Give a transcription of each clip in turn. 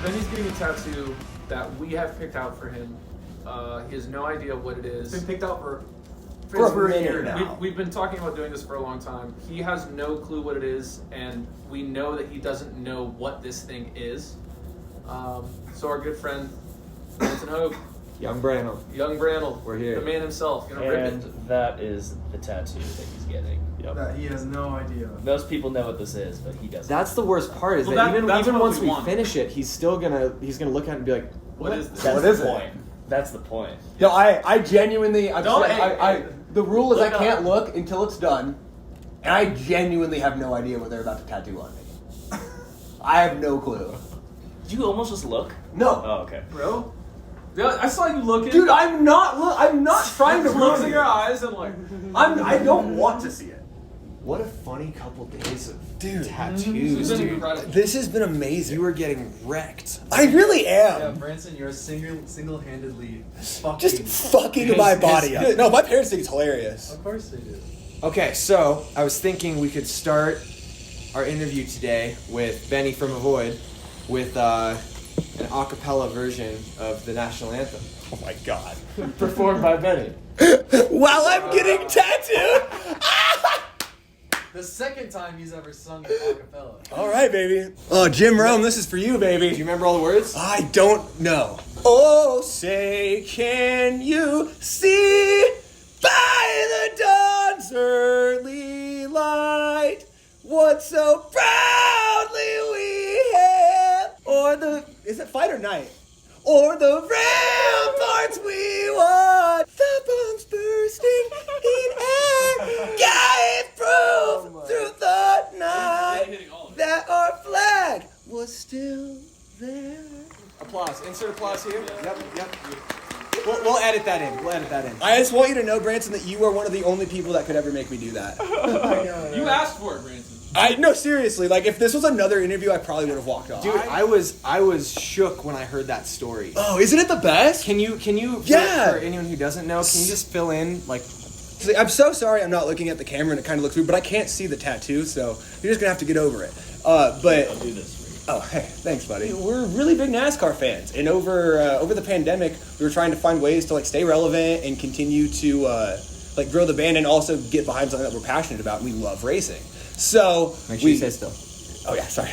Benny's getting a tattoo that we have picked out for him. He has no idea what it is. It's been picked out for over a a year year now. We've been talking about doing this for a long time. He has no clue what it is, and we know that he doesn't know what this thing is. So our good friend, Branson Hogue, Young Brandel. Young Brandel, We're here. the man himself, gonna rip And it. that is the tattoo that he's getting. That he has no idea. Most people know what this is, but he doesn't. That's the worst part. Is Well, that that's even what once we we want. finish it, he's gonna look at it and be like, What is this? That's What the is it? point. That's the point. No, I genuinely, Don't- the rule is look I can't up. look until it's done, and I genuinely have no idea what they're about to tattoo on me. I have no clue. Did you almost just look? No, Oh, okay. Bro? Yeah, I saw you looking. dude, I'm not trying to closing ruin your it. eyes and like. I don't want to see it. what a funny couple days of Dude. tattoos, This has been dude. incredible. This has been amazing. You were getting wrecked. I really Yeah, am. Branson, you're single-handedly fucking. Just fucking my body up. No, my parents think it's hilarious. Of course they do. Okay, so I was thinking we could start our interview today with Benny from Avoid with an a cappella version of the national anthem Oh my god. performed by Benny. While I'm getting tattooed. The second time he's ever sung a cappella. All right, baby. Oh, Jim Rome, this is for you, baby. Do you remember all the words? I don't know. Oh, say, can you see by the dawn's early light what so proudly we hailed? Or is it fight or night? Or the ramparts we won, the bombs bursting in air, gave proof through the night that our flag was still there. Applause. Insert applause here. Yep. We'll edit that in. I just want you to know, Branson, that you are one of the only people that could ever make me do that. You asked for it, Branson. No, seriously, like if this was another interview, I probably would have walked off. Dude, I was shook when I heard that story. Oh, isn't it the best? Can you Yeah. for anyone who doesn't know, can you just fill in like See, I'm so sorry I'm not looking at the camera and it kind of looks weird, but I can't see the tattoo, so you're just gonna have to get over it. I'll But do this for you. oh, hey, thanks, buddy. We're really big NASCAR fans, and over the pandemic, we were trying to find ways to like stay relevant and continue to like grow the band and also get behind something that we're passionate about. And we love racing, so make sure you say still. Oh yeah, sorry.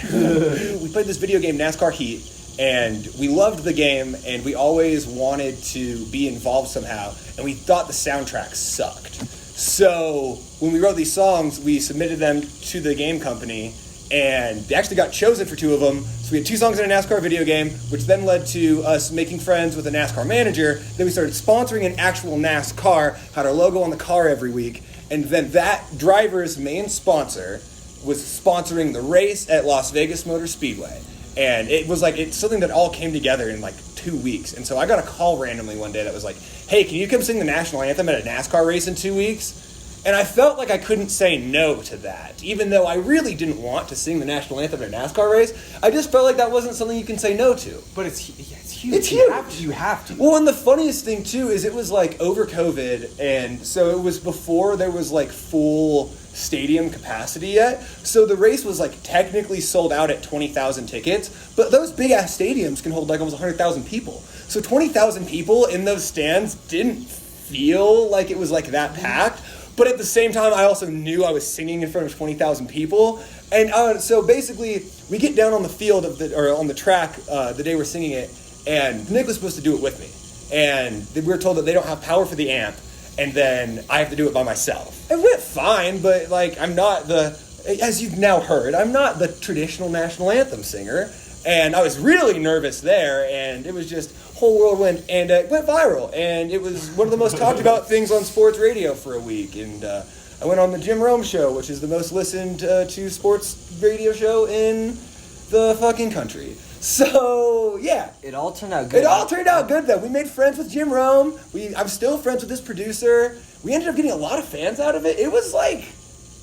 We played this video game, NASCAR Heat, and we loved the game, and we always wanted to be involved somehow, and we thought the soundtrack sucked. So when we wrote these songs, we submitted them to the game company, and they actually got chosen for two of them. So we had two songs in a NASCAR video game, which then led to us making friends with a NASCAR manager. Then we started sponsoring an actual NASCAR, had our logo on the car every week, and then that driver's main sponsor was sponsoring the race at Las Vegas Motor Speedway. And it was like, it's something that all came together in like 2 weeks. And so I got a call randomly one day that was like, hey, can you come sing the national anthem at a NASCAR race in 2 weeks? And I felt like I couldn't say no to that. Even though I really didn't want to sing the national anthem at a NASCAR race, I just felt like that wasn't something you can say no to. But it's huge. It's You huge. have to. Well, and the funniest thing too is it was like over COVID, and so it was before there was like full stadium capacity yet. So the race was like technically sold out at 20,000 tickets, but those big ass stadiums can hold like almost 100,000 people. So 20,000 people in those stands didn't feel like it was like that packed. But at the same time, I also knew I was singing in front of 20,000 people. And so basically, we get down on the field or on the track the day we're singing it, and Nick was supposed to do it with me. And we were told that they don't have power for the amp, and then I have to do it by myself. It went fine, but like I'm not as you've now heard, I'm not the traditional national anthem singer. And I was really nervous there, and it was just whole whirlwind, and it went viral, and it was one of the most talked about things on sports radio for a week. And I went on the Jim Rome Show, which is the most listened to sports radio show in the fucking country. So yeah, It all turned out good. it all turned out good though. We made friends with Jim Rome. I'm still friends with this producer. We ended up getting a lot of fans out of it. It was like,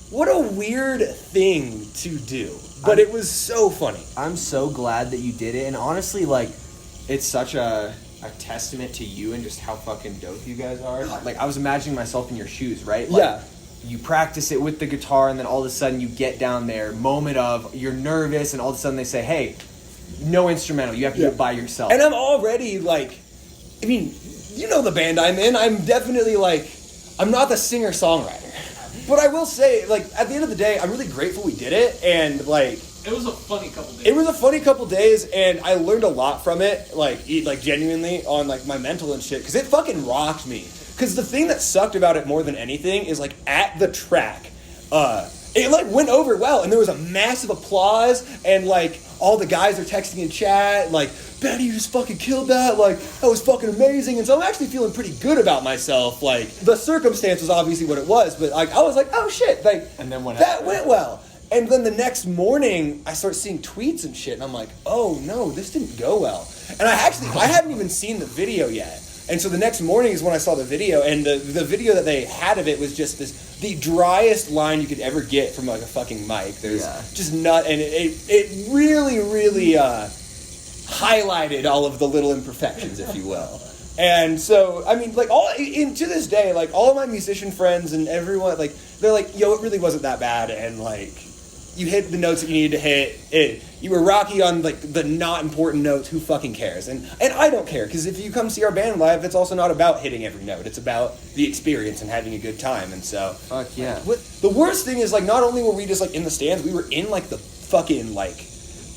what a weird thing to do, but it was so funny. I'm so glad that you did it, and honestly, like, it's such a testament to you and just how fucking dope you guys are. Like, I was imagining myself in your shoes, right? Like, Yeah. You practice it with the guitar, and then all of a sudden you get down there, moment of, you're nervous, and all of a sudden they say, hey, no instrumental. You have to do it by yourself. And I'm already like, I mean, you know the band I'm in. I'm definitely like, I'm not the singer-songwriter. But I will say, like, at the end of the day, I'm really grateful we did it. And, like... It was a funny couple days. It was a funny couple days, and I learned a lot from it, like genuinely, on, like, my mental and shit. Because it fucking rocked me. Because the thing that sucked about it more than anything is, like, at the track, it, like, went over well. And there was a massive applause, and, like, all the guys are texting in chat, like, Benny, you just fucking killed that, like, that was fucking amazing. And so I'm actually feeling pretty good about myself. Like, the circumstance was obviously what it was, but, like, I was like, oh, shit, like, And then what that happened? went well. And then the next morning, I start seeing tweets and shit, and I'm like, oh, no, this didn't go well. And I hadn't even seen the video yet. And so the next morning is when I saw the video, and the video that they had of it was just the driest line you could ever get from, like, a fucking mic. There's just not, and it really, really highlighted all of the little imperfections, if you will. And so, I mean, like, to this day, like, all of my musician friends and everyone, like, they're like, yo, it really wasn't that bad, and, like, you hit the notes that you needed to hit. You were rocky on, like, the not important notes. Who fucking cares? And I don't care, because if you come see our band live, it's also not about hitting every note. It's about the experience and having a good time. And so, Fuck yeah. the worst thing is, like, not only were we just, like, in the stands, we were in, like, the fucking, like,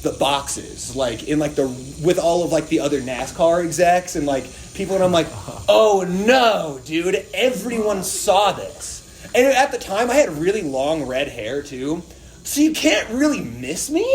the boxes, like, in, like, with all of, like, the other NASCAR execs and, like, people, and I'm like, oh no, dude, everyone saw this. And at the time, I had really long red hair, too, so you can't really miss me.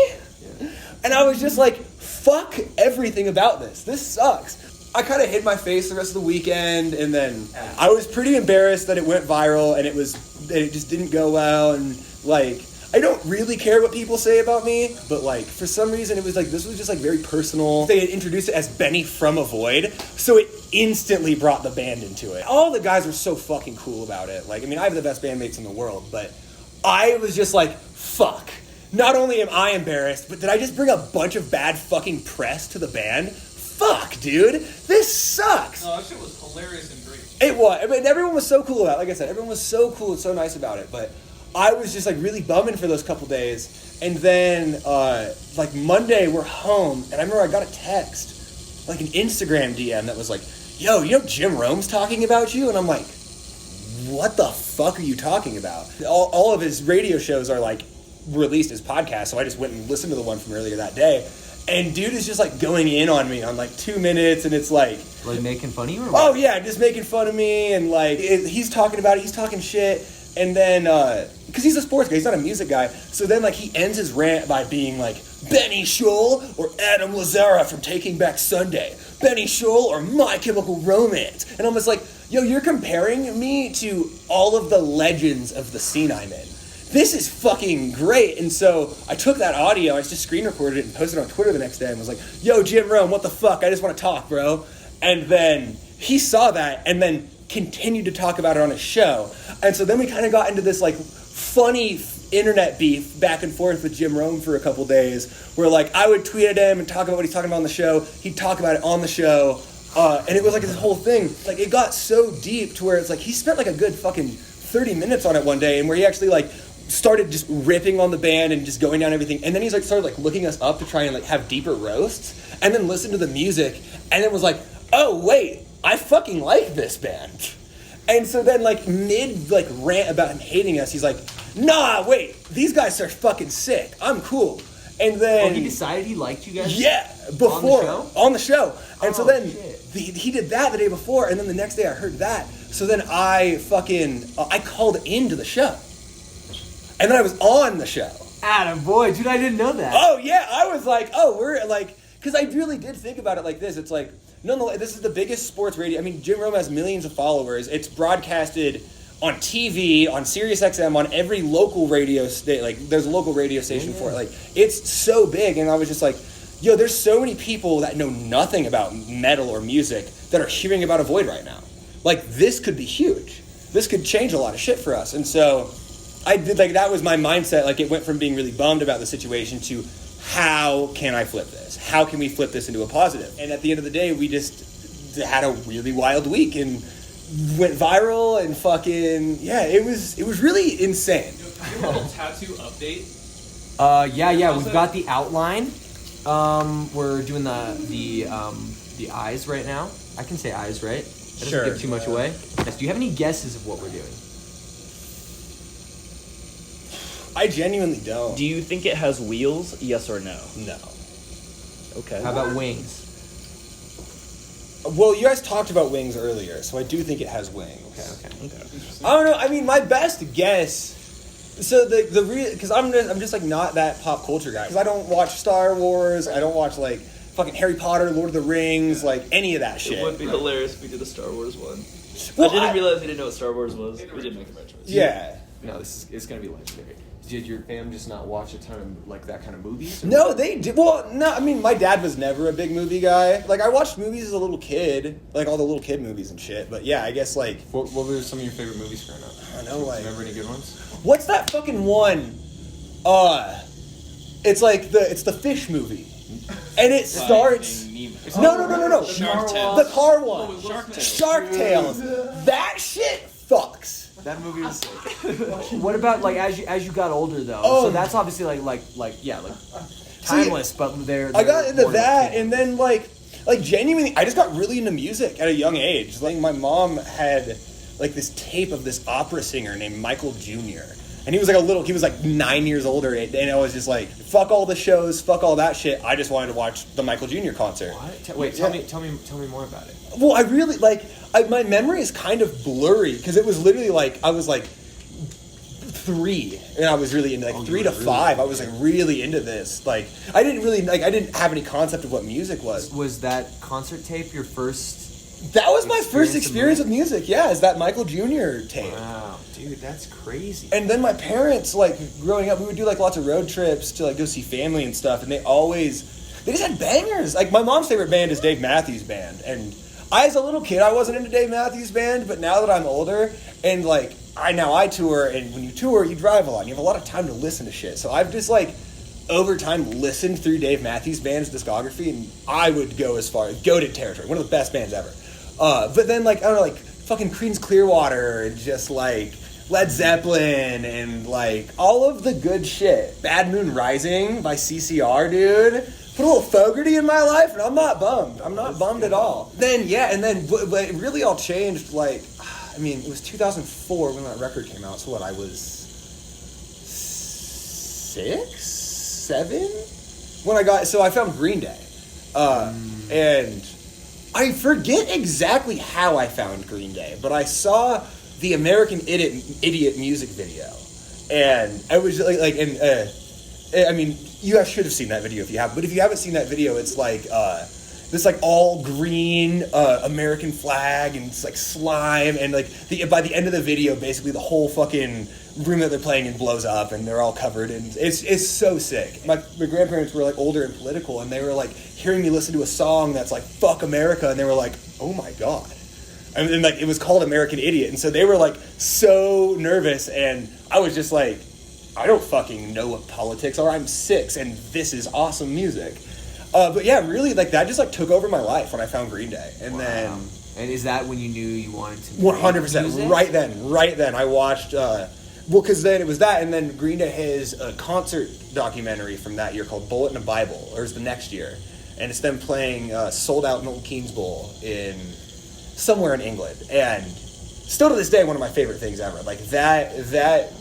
And I was just like, fuck everything about this. This sucks. I kind of hid my face the rest of the weekend, and then I was pretty embarrassed that it went viral, and it just didn't go well, and, like, I don't really care what people say about me, but, like, for some reason it was like, this was just, like, very personal. They had introduced it as Benny from Avoid, so it instantly brought the band into it. All the guys were so fucking cool about it. Like, I mean, I have the best bandmates in the world, but I was just like, fuck. Not only am I embarrassed, but did I just bring a bunch of bad fucking press to the band? Fuck, dude. This sucks. No, that shit was hilarious and great. It was. I mean, everyone was so cool about it. Like I said, everyone was so cool and so nice about it, but I was just, like, really bumming for those couple days. And then, like, Monday, we're home, and I remember I got a text, like, an Instagram DM that was like, yo, you know Jim Rome's talking about you? And I'm like, what the fuck are you talking about? All of his radio shows are, like, released as podcasts, so I just went and listened to the one from earlier that day. And dude is just, like, going in on me on, like, 2 minutes, and it's like... Like, making fun of you or what? Oh, yeah, just making fun of me, and, like, he's talking about it, he's talking shit. And then, because he's a sports guy, he's not a music guy. So then, like, he ends his rant by being like, Benny Scholl or Adam Lazzara from Taking Back Sunday. Benny Scholl or My Chemical Romance. And I'm just like, yo, you're comparing me to all of the legends of the scene I'm in. This is fucking great. And so I took that audio, I just screen recorded it and posted it on Twitter the next day and was like, yo, Jim Rome, what the fuck? I just want to talk, bro. And then he saw that and then continued to talk about it on his show. And so then we kind of got into this, like, funny internet beef back and forth with Jim Rome for a couple days, where, like, I would tweet at him and talk about what he's talking about on the show. He'd talk about it on the show. And it was, like, this whole thing. Like, it got so deep to where it's, like, he spent, like, a good fucking 30 minutes on it one day, and where he actually, like, started just ripping on the band and just going down everything. And then he's, like, started, like, looking us up to try and, like, have deeper roasts, and then listen to the music, and then was like, oh, wait, I fucking like this band. And so then, like, mid, like, rant about him hating us, he's like, nah, wait, these guys are fucking sick. I'm cool. And then... Oh, he decided he liked you guys? Yeah, before. On the show? And so then, shit. he did that the day before, and then the next day I heard that. So then I fucking, I called into the show. And then I was on the show. Adam, boy, dude, I didn't know that. Oh, yeah, I was like, oh, we're, like, because I really did think about it like this. It's like, nonetheless, this is the biggest sports radio. I mean, Jim Rome has millions of followers. It's broadcasted on TV, on SiriusXM, on every local radio station. Like, there's a local radio station for it. Like, it's so big. And I was just like, yo, there's so many people that know nothing about metal or music that are hearing about Avoid right now. Like, this could be huge. This could change a lot of shit for us. And so I did, like, that was my mindset. Like, it went from being really bummed about the situation to, how can I flip this? How can we flip this into a positive? And at the end of the day, we just had a really wild week and went viral and fucking, yeah, it was really insane. Can you give a little tattoo update? Yeah, we've got the outline. We're doing the eyes right now. I can say eyes, right? That doesn't Sure. give too much away. Yes. Do you have any guesses of what we're doing? I genuinely don't. Do you think it has wheels? Yes or no? No. Okay. How about wings? Well, you guys talked about wings earlier, so I do think it has wings. Okay. I don't know. I mean, my best guess. So the because I'm just like not that pop culture guy. Because I don't watch Star Wars. I don't watch like fucking Harry Potter, Lord of the Rings, like any of that shit. It would be hilarious if we did a Star Wars one. Well, I didn't realize we didn't know what Star Wars was. We didn't make a reference. Yeah. No, it's gonna be legendary. Did your fam just not watch a ton of like that kind of movies? Or No, they did. Well, no, I mean, my dad was never a big movie guy. Like, I watched movies as a little kid, like all the little kid movies and shit. But yeah, I guess like, What were some of your favorite movies growing up? I don't know, like, Remember any good ones? what's that fucking one? It's like it's the fish movie, and it starts. No. Shark Tale. The car one. Shark Tale. Shark Tales. That shit fucks. That movie was sick. What about like as you got older though? Oh. So that's obviously like timeless, but they're I got into more that, like- and then like genuinely, I just got really into music at a young age. Like my mom had like this tape of this opera singer named Michael Jr. And he was like 9 years older, and I was just like, fuck all the shows, fuck all that shit. I just wanted to watch the Michael Jr. concert. What? Wait, tell me more about it. Well, I really my memory is kind of blurry because it was literally like I was like 3, and I was really into 3 to 5. I was like really into this. Like I didn't have any concept of what music was. Was that concert tape your first? That was my first Experience of experience with music. Yeah, is that Michael Jr. tape. Wow, dude, that's crazy. And then my parents, like growing up, we would do like lots of road trips to like go see family and stuff, and they just had bangers. Like my mom's favorite band is Dave Matthews Band, and I, as a little kid, I wasn't into Dave Matthews Band, but now that I'm older and like I tour, and when you tour, you drive a lot, and you have a lot of time to listen to shit. So I've just like over time listened through Dave Matthews Band's discography, and I would go as far as goated territory, one of the best bands ever. But then like I don't know, like fucking Creedence Clearwater and just like Led Zeppelin and like all of the good shit. Bad Moon Rising by CCR, dude. Put a little Fogerty in my life, and I'm not bummed. I'm not bummed at all. Then yeah, and then but it really all changed. Like, I mean, it was 2004 when that record came out. So what? I was 6, 7 when I found Green Day, and I forget exactly how I found Green Day, but I saw the American Idiot music video, and I was like, I mean, you guys should have seen that video if you have, but if you haven't seen that video, it's like this like all green American flag, and it's like slime, and like by the end of the video, basically the whole fucking room that they're playing in blows up, and they're all covered, and it's so sick. My grandparents were like older and political, and they were like hearing me listen to a song that's like fuck America, and they were like, oh my god. And then like it was called American Idiot, and so they were like so nervous, and I was just like, I don't fucking know what politics are. I'm 6, and this is awesome music. But yeah, really, like that just like took over my life when I found Green Day, and then And is that when you knew you wanted to? 100%. Right then, I watched. Because then it was that, and then Green Day has a concert documentary from that year called Bullet in a Bible, or it's the next year, and it's them playing sold out Milton Keynes Bowl in somewhere in England, and still to this day one of my favorite things ever. Like that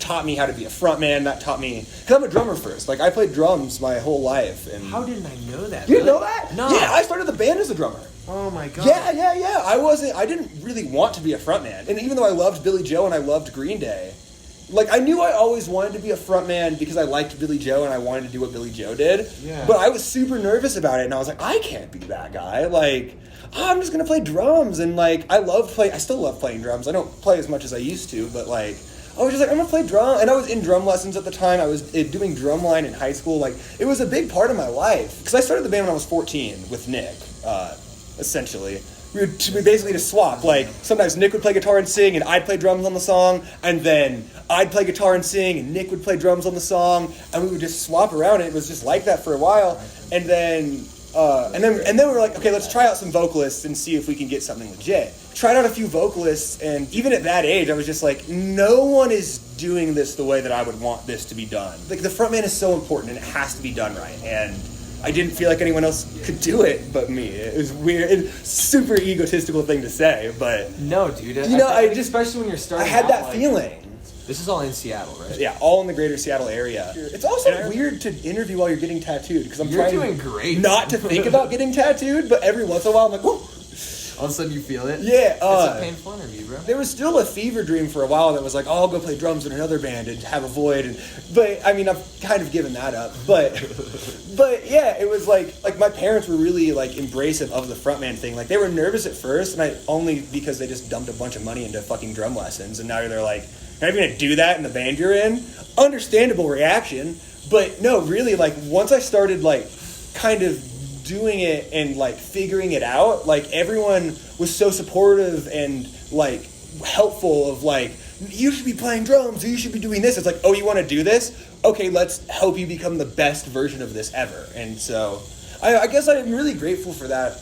taught me how to be a front man. That taught me, because I'm a drummer first. Like I played drums my whole life. And How didn't I know that? you didn't know that? No. Yeah, I started the band as a drummer. Oh my god. Yeah. I didn't really want to be a frontman. And even though I loved Billy Joe and I loved Green Day, like I knew I always wanted to be a frontman because I liked Billy Joe and I wanted to do what Billy Joe did. Yeah. But I was super nervous about it, and I was like, I can't be that guy. Like, I'm just gonna play drums, and like I still love playing drums. I don't play as much as I used to, but like I was just like, I'm gonna play drum, and I was in drum lessons at the time. I was doing drumline in high school. Like it was a big part of my life because I started the band when I was 14 with Nick. Essentially, we basically just swap. Like sometimes Nick would play guitar and sing, and I'd play drums on the song, and then I'd play guitar and sing, and Nick would play drums on the song, and we would just swap around. It was just like that for a while, and then we were like, okay, let's try out some vocalists and see if we can get something legit. Tried out a few vocalists, and even at that age, I was just like, no one is doing this the way that I would want this to be done. Like the front man is so important, and it has to be done right. And I didn't feel like anyone else could do it but me. It was weird. It's a super egotistical thing to say, but No, dude. You know, I just- especially when you're I starting. had out, that like- feeling. This is all in Seattle, right? Yeah, all in the greater Seattle area. It's also weird to interview while you're getting tattooed because I'm You're trying doing great. not to think about getting tattooed, but every once in a while I'm like, whoa. All of a sudden you feel it. Yeah, It's a painful interview, bro. there was still a fever dream for a while that was like, oh, I'll go play drums in another band and have a void. But I mean, I've kind of given that up. But yeah, it was like my parents were really like embracive of the frontman thing. Like they were nervous at first, and only because they just dumped a bunch of money into fucking drum lessons, and now they're like, you're not even gonna do that in the band you're in. Understandable reaction, but no, really, like once I started like kind of doing it and like figuring it out, like everyone was so supportive and like helpful of like, you should be playing drums or you should be doing this. It's like, oh, you want to do this? Okay, let's help you become the best version of this ever. And so I guess I'm really grateful for that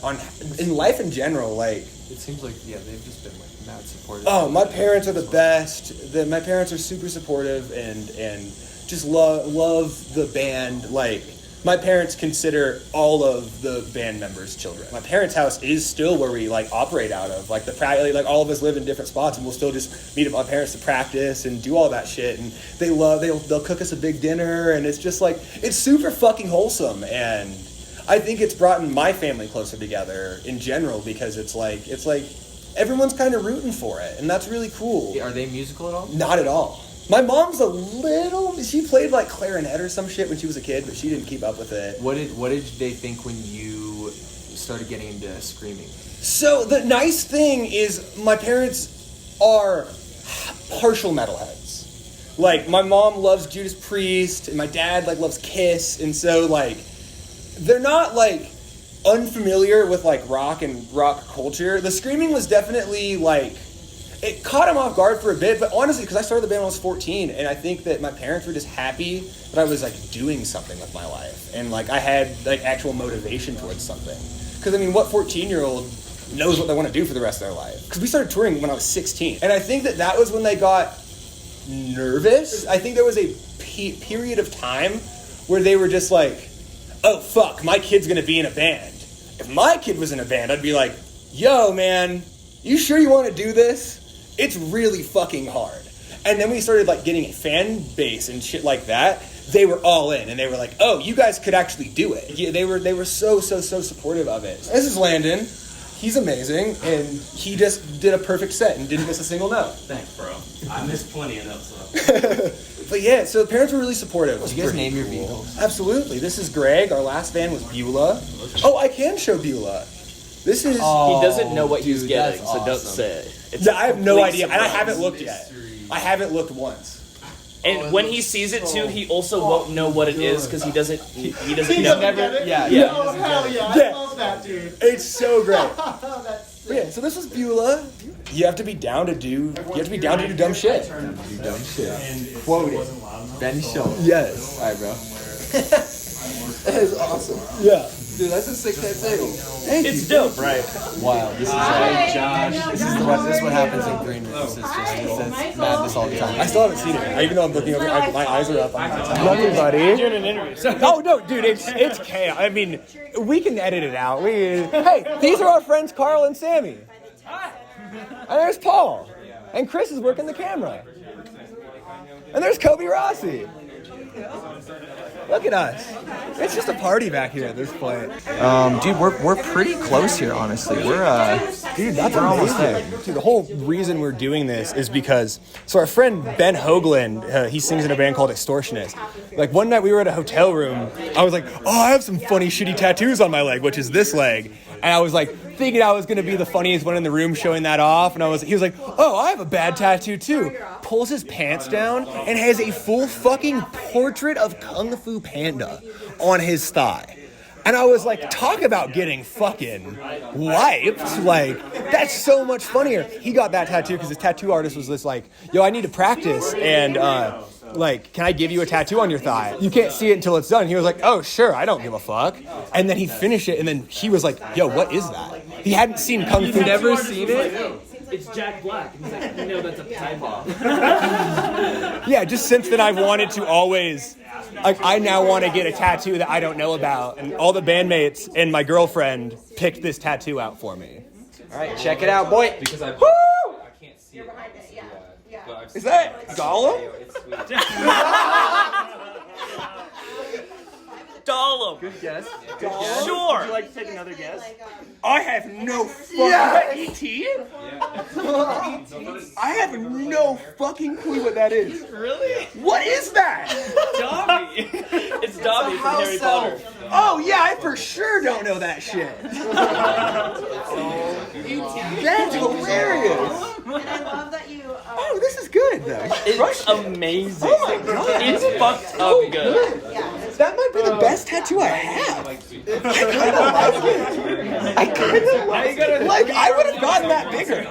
in life in general. Like, It seems like they've just been like mad supportive. oh, my parents are the best. My parents are super supportive and just love the band. Like, my parents consider all of the band members children. My parents' house is still where we like operate out of. Like like all of us live in different spots, and we'll still just meet up with my parents to practice and do all that shit. And they'll cook us a big dinner, and it's just like it's super fucking wholesome. And I think it's brought my family closer together in general because it's like everyone's kind of rooting for it, and that's really cool. Are they musical at all? Not at all. My mom's she played like clarinet or some shit when she was a kid, but she didn't keep up with it. What did they think when you started getting into screaming? So the nice thing is my parents are partial metalheads. Like my mom loves Judas Priest and my dad like loves Kiss, and so like they're not like unfamiliar with like rock and rock culture. The screaming was definitely like it caught him off guard for a bit, but honestly, because I started the band when I was 14, and I think that my parents were just happy that I was like doing something with my life, and like I had like actual motivation towards something. Because I mean, what 14-year-old knows what they want to do for the rest of their life? Because we started touring when I was 16, and I think that was when they got nervous. I think there was a period of time where they were just like, oh fuck, my kid's gonna be in a band. If my kid was in a band, I'd be like, yo man, you sure you want to do this? It's really fucking hard. And then we started like getting a fan base and shit like that. They were all in, and they were like, oh, you guys could actually do it. Yeah, they were so supportive of it. This is Landon. He's amazing, and he just did a perfect set and didn't miss a single note. Thanks, bro. I missed plenty of notes, though. But yeah, so the parents were really supportive. Did you guys name your vehicles? Absolutely. This is Greg. Our last van was Beulah. Oh, I can show Beulah. This is... He doesn't know what he's Dude, getting, that's so don't awesome. say it. It's Yeah, a I have no complete idea, and I surprise. haven't looked yet. I haven't looked once. And when he sees it too, he also won't know what it is because he doesn't know. Yeah. Oh, hell yeah. I Yeah. love that, dude. It's so great. That's But yeah, so this was Beulah. You have to be down to do dumb shit. You dumb shit. Quote it. Ben Schultz. Yes. Alright, bro. That is awesome. Yeah. Dude, that's a sick tattoo. It's dope, right? Wow, this is This is what happens in green rooms. It's madness all the time. I still haven't seen it. Even though I'm looking over, my eyes are up. Love you, buddy. Doing an interview. Oh no, dude, it's chaos. I mean, we can edit it out. Hey, these are our friends Carl and Sammy. And there's Paul. And Chris is working the camera. And there's Kobe Rossi. Look at us. It's just a party back here at this point. Dude, we're pretty close here, honestly. We're Dude, that's amazing. Dude, the whole reason we're doing this is because, so our friend Ben Hoagland, he sings in a band called Extortionist. Like one night we were at a hotel room, I was like, oh, I have some funny shitty tattoos on my leg, which is this leg. And I was like, thinking I was gonna be the funniest one in the room showing that off. And he was like, oh, I have a bad tattoo too. Pulls his pants down and has a full fucking portrait of Kung Fu Panda on his thigh. And I was like, talk about getting fucking wiped. Like, that's so much funnier. He got that tattoo because his tattoo artist was just like, yo, I need to practice. And, like, can I give you a tattoo on your thigh? You can't see it until it's done. He was like, oh, sure, I don't give a fuck. And then he finished it, and then he was like, yo, what is that? He hadn't seen Kung Fu. You've never seen it? It's Jack Black. And he's like, you know, that's a typo. Yeah, just since then I've wanted to always like I now want to get a tattoo that I don't know about, and all the bandmates and my girlfriend picked this tattoo out for me. All right, check it out, boy. Because I Woo! can't see You're it. behind it, yeah. But I've Is seen that it. Gollum? It's sweet. Gollum. Good guess. Sure. Would you like to take another guess? Like, I have no fucking E.T. I have no fucking clue what that is. Really? What is that? Dobby. It's Dobby from Harry Potter. Oh yeah, I for sure don't know that shit. That's hilarious. and I love that you. Oh, this is good though. It's amazing. Oh my god. It's fucked up good. Yeah. That might be the best tattoo I have. I kind of like it. I kind of like it. Like, I would have gotten that bigger.